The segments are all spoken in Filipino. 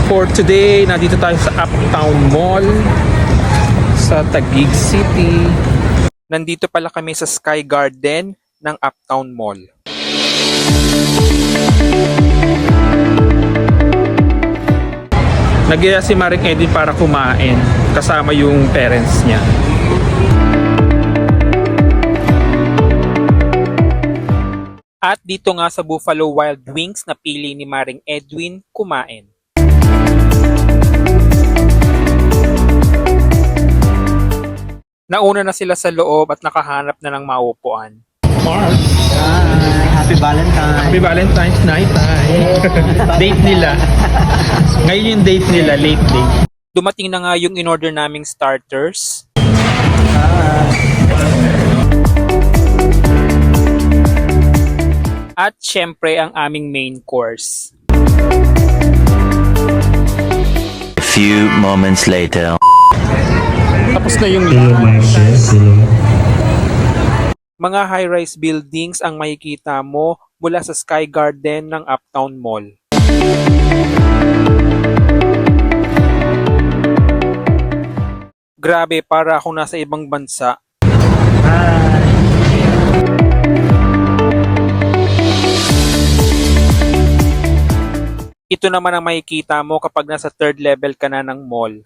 For today, nandito tayo sa Uptown Mall sa Taguig City. Nandito pala kami sa Sky Garden ng Uptown Mall. Nagyaya si Maring Edwin para kumain kasama yung parents niya. At dito nga sa Buffalo Wild Wings, napili ni Maring Edwin kumain. Nauna na sila sa loob at nakahanap na ng maupuan. Mark! Hi! Happy Valentine's! Happy Valentine's night! Date nila. Ngayon yung date nila, late date. Dumating na nga yung in-order naming starters. At syempre ang aming main course. A few moments later. Tapos na yung lunch. Mga high-rise buildings ang makikita mo mula sa Sky Garden ng Uptown Mall. Grabe, para akong nasa ibang bansa. Ito naman ang makikita mo kapag nasa third level ka na ng mall.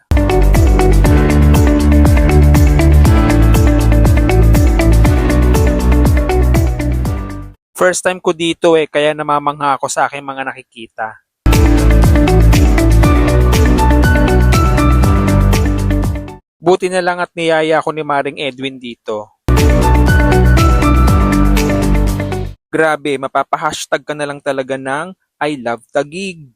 First time ko dito kaya namamangha ako sa aking mga nakikita. Buti na lang at niyaya ako ni Maring Edwin dito. Grabe, mapapa-hashtag ka na lang talaga ng I love Taguig.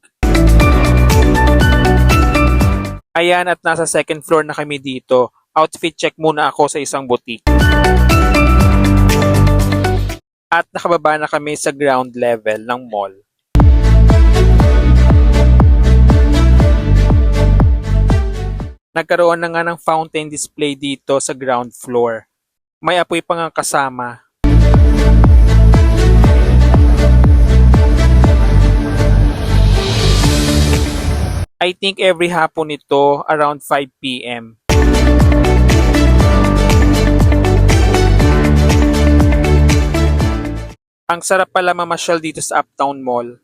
Ayan, at nasa second floor na kami dito. Outfit check muna ako sa isang boutique. At nakababa na kami sa ground level ng mall. Nagkaroon na nga ng fountain display dito sa ground floor. May apoy pa nga kasama. I think every hapon ito around 5 p.m. Ang sarap pala mamasyal dito sa Uptown Mall.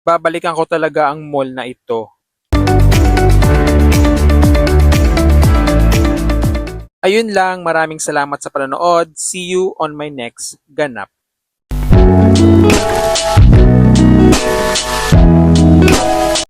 Babalikan ko talaga ang mall na ito. Ayun lang, maraming salamat sa panonood. See you on my next ganap.